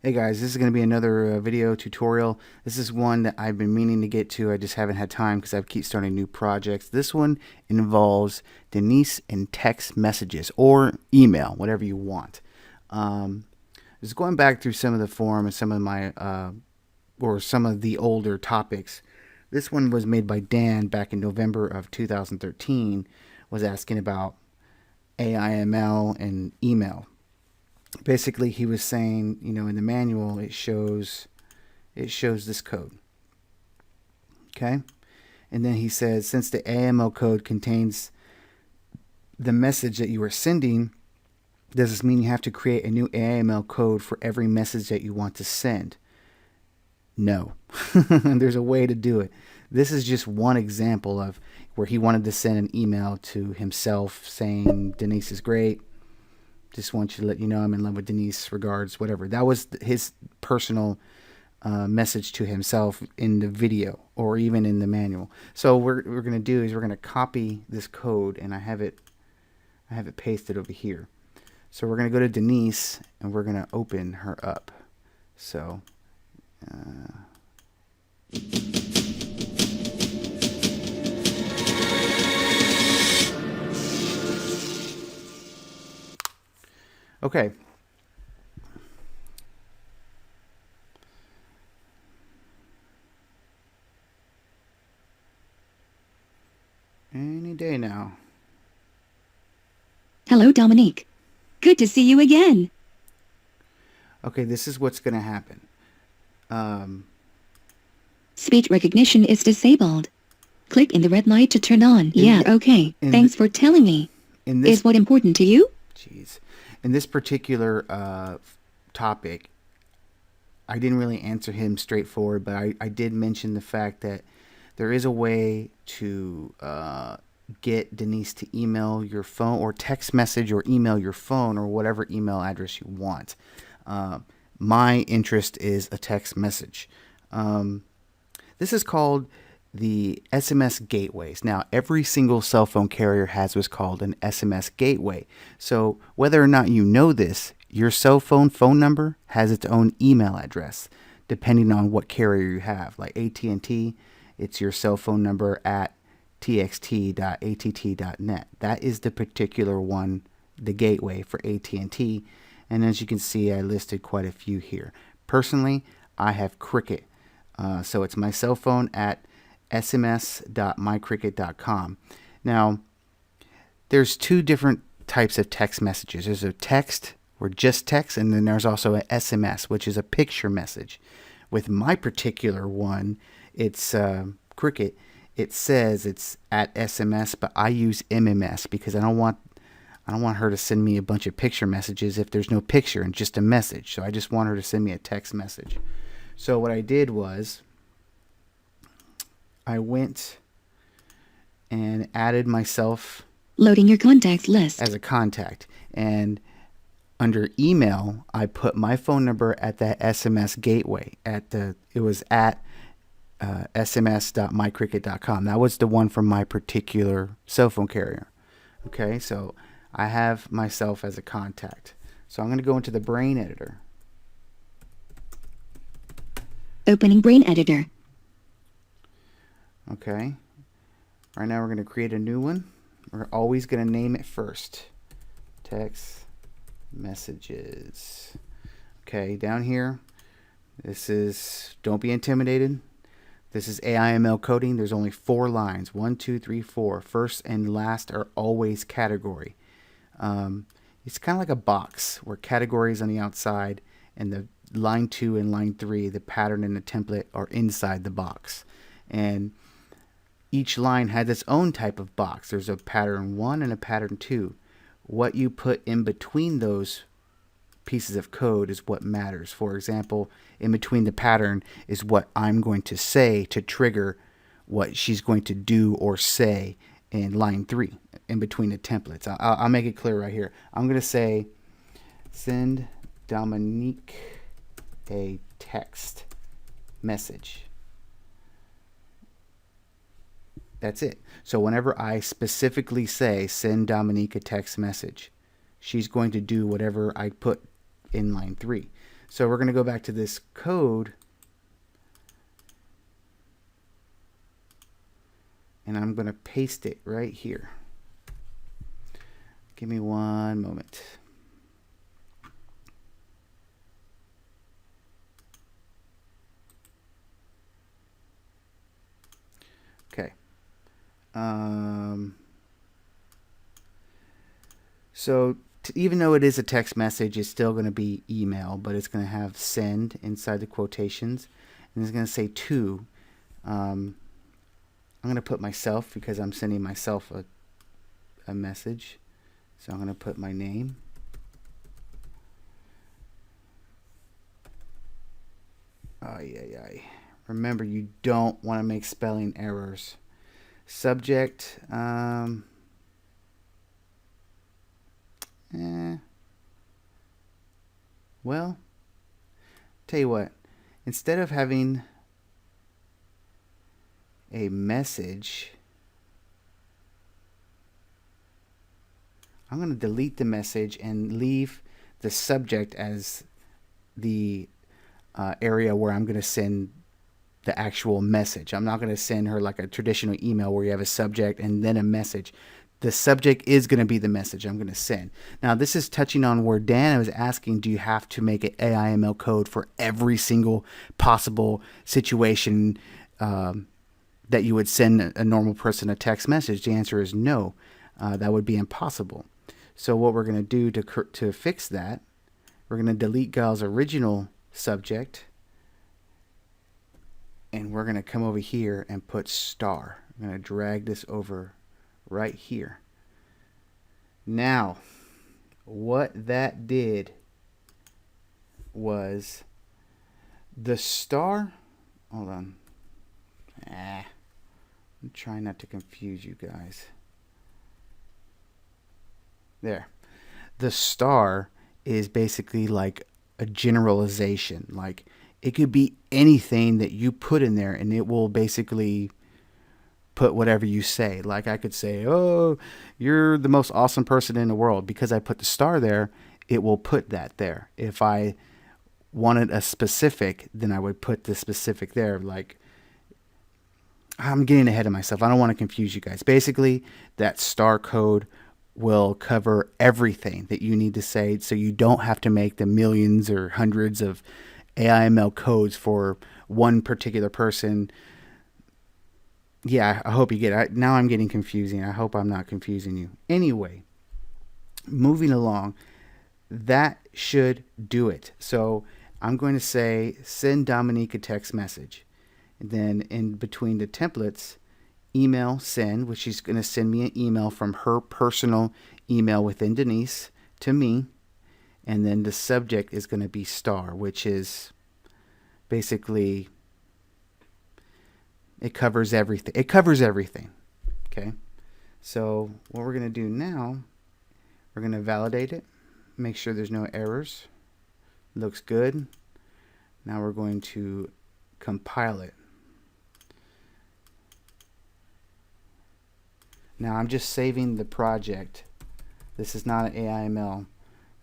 Hey guys, this is going to be another video tutorial. This is one that I've been meaning to get to. I just haven't had time because I keep starting new projects. This one involves Denise and text messages or email, whatever you want. Just going back through some of the forum and some of my or some of the older topics. This one was made by Dan back in November of 2013. Was asking about AIML and email. Basically, he was saying, in the manual it shows this code. Okay? And then he says, since the AIML code contains the message that you are sending, does this mean you have to create a new AIML code for every message that you want to send? No. There's a way to do it. This is just one example of where he wanted to send an email to himself saying, Denise is great. Just want you to let you know I'm in love with Denise. Regards, whatever. That was his personal message to himself in the video or even in the manual. So what we're going to do is we're going to copy this code, and I have it pasted over here. So we're going to go to Denise and we're going to open her up. So okay. Any day now. Hello, Dominique. Good to see you again. Okay, this is what's going to happen. Speech recognition is disabled. Click in the red light to turn on. Okay. Thanks for telling me. Is what important to you? Jeez. In this particular topic, I didn't really answer him straightforward, but I did mention the fact that there is a way to get Denise to email your phone or text message or email your phone or whatever email address you want. My interest is a text message. This is called the SMS gateways. Now, every single cell phone carrier has what's called an SMS gateway. So whether or not you know this, your cell phone number has its own email address, depending on what carrier you have. Like AT&T, it's your cell phone number at txt.att.net. That is the particular one, the gateway for AT&T. And as you can see, I listed quite a few here. Personally, I have Cricket. So it's my cell phone at sms.mycricket.com. Now, there's two different types of text messages. There's a text or just text, and then there's also an SMS, which is a picture message. With my particular one, it's Cricket. It says it's at SMS, but I use MMS because I don't want her to send me a bunch of picture messages if there's no picture and just a message. So I just want her to send me a text message. So what I did was I went and added myself Loading your contacts list as a contact, and under email I put my phone number at that SMS gateway it was at sms.mycricket.com. That was the one from my particular cell phone carrier. Okay, so I have myself as a contact. So I'm going to go into the brain editor. Opening brain editor. Okay. Right now we're going to create a new one. We're always going to name it first. Text messages. Okay, down here, this is, don't be intimidated. This is AIML coding. There's only 4 lines. 1, 2, 3, 4. First and last are always category. It's kind of like a box where category is on the outside and the line 2 and line 3, the pattern and the template, are inside the box. And each line has its own type of box. There's a pattern 1 and a pattern 2. What you put in between those pieces of code is what matters. For example, in between the pattern is what I'm going to say to trigger what she's going to do or say in line 3, in between the templates. I'll make it clear right here. I'm going to say, send Dominique a text message. That's it. So whenever I specifically say send Dominique a text message, she's going to do whatever I put in line 3. So we're going to go back to this code, and I'm going to paste it right here. Give me one moment. Okay. So even though it is a text message, it's still going to be email, but it's going to have send inside the quotations, and it's going to say to. I'm going to put myself because I'm sending myself a message. So I'm going to put my name. Remember, you don't want to make spelling errors. Subject. Well, tell you what. Instead of having a message, I'm going to delete the message and leave the subject as the area where I'm going to send the actual message. I'm not going to send her like a traditional email where you have a subject and then a message. The subject is going to be the message I'm going to send. Now, this is touching on where Dan was asking, do you have to make an AIML code for every single possible situation that you would send a normal person a text message? The answer is no. That would be impossible. So what we're going to do to fix that, we're going to delete Giles' original subject, and we're going to come over here and put star. I'm going to drag this over right here. Now, what that did was the star, hold on. I'm trying not to confuse you guys. There. The star is basically like a generalization. Like, it could be anything that you put in there, and it will basically put whatever you say. Like, I could say, oh, you're the most awesome person in the world. Because I put the star there, it will put that there. If I wanted a specific, then I would put the specific there. Like, I'm getting ahead of myself. I don't want to confuse you guys. Basically, that star code will cover everything that you need to say, so you don't have to make the millions or hundreds of AIML codes for one particular person. Yeah, I hope you get it. Now I'm getting confusing. I hope I'm not confusing you. Anyway, moving along, that should do it. So I'm going to say, send Dominique a text message. And then in between the templates, email send, which she's going to send me an email from her personal email within Denise to me. And then the subject is going to be star, which is basically, it covers everything. It covers everything. Okay. So what we're going to do now, we're going to validate it, make sure there's no errors. Looks good. Now we're going to compile it. Now I'm just saving the project. This is not an AIML.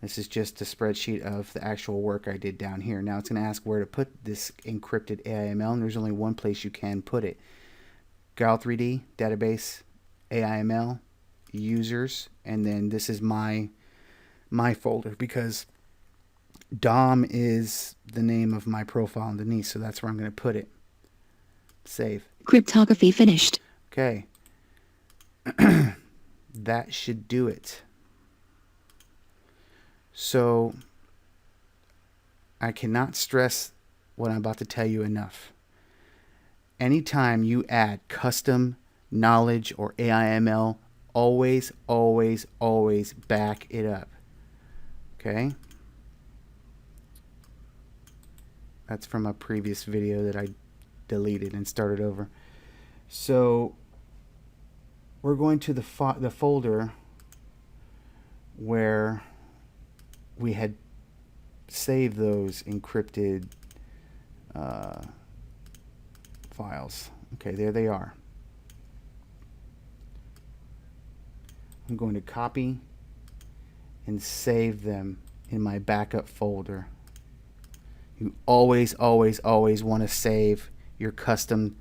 This is just a spreadsheet of the actual work I did down here. Now it's going to ask where to put this encrypted AIML, and there's only one place you can put it. Gal3D, database, AIML, users, and then this is my folder, because Dom is the name of my profile on Denise, so that's where I'm going to put it. Save. Cryptography finished. Okay. That should do it. So I cannot stress what I'm about to tell you enough. Anytime you add custom knowledge or AIML, always, always, always back it up. Okay? That's from a previous video that I deleted and started over. So we're going to the folder where we had saved those encrypted files. Okay, there they are. I'm going to copy and save them in my backup folder. You always, always, always want to save your custom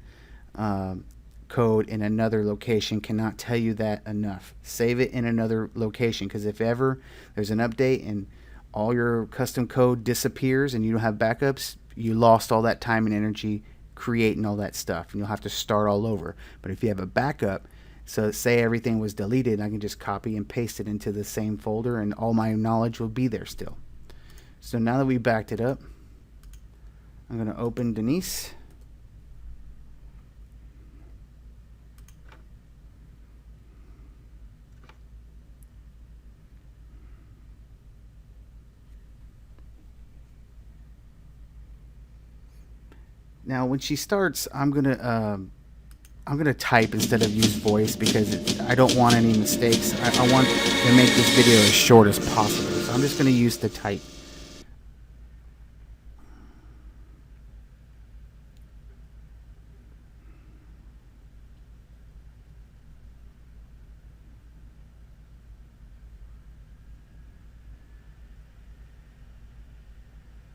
code in another location. Cannot tell you that enough. Save it in another location, because if ever there's an update and all your custom code disappears and you don't have backups, you lost all that time and energy creating all that stuff, and you'll have to start all over. But if you have a backup, so say everything was deleted, I can just copy and paste it into the same folder and all my knowledge will be there still. So now that we backed it up, I'm going to open Denise. Now when she starts, I'm gonna type instead of use voice, because I don't want any mistakes. I want to make this video as short as possible, so I'm just gonna use the type.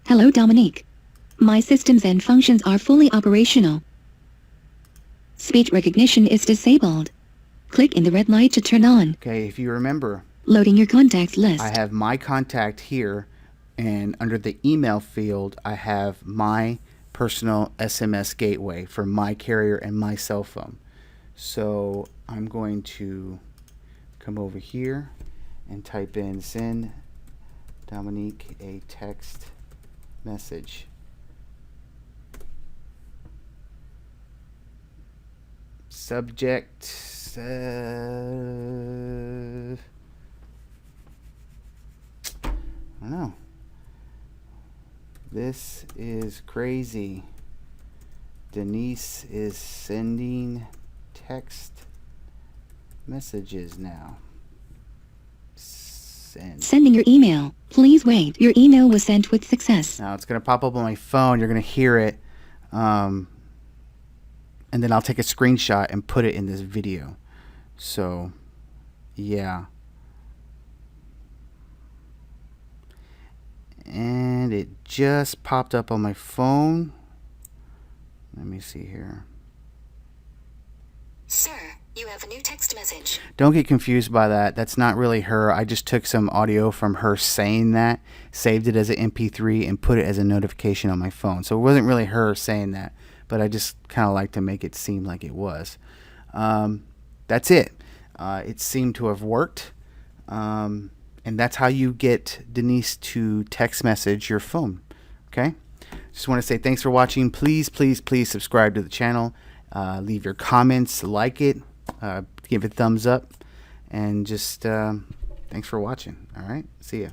Hello, Dominique. My systems and functions are fully operational. Speech recognition is disabled. Click in the red light to turn on. Okay, if you remember, Loading your contacts list. I have my contact here, and under the email field, I have my personal SMS gateway for my carrier and my cell phone. So I'm going to come over here and type in send Dominique a text message. Subject I don't know. This is crazy. Denise is sending text messages now. Sending your email. Please wait. Your email was sent with success. Now it's going to pop up on my phone. You're going to hear it. And then I'll take a screenshot and put it in this video. So, yeah. And it just popped up on my phone. Let me see here. Sir, you have a new text message. Don't get confused by that. That's not really her. I just took some audio from her saying that, saved it as an MP3, and put it as a notification on my phone. So it wasn't really her saying that, but I just kind of like to make it seem like it was. That's it. It seemed to have worked. And that's how you get Denise to text message your phone. Okay? Just want to say thanks for watching. Please, please, please subscribe to the channel. Leave your comments, like it, give it a thumbs up, and just thanks for watching. All right? See ya.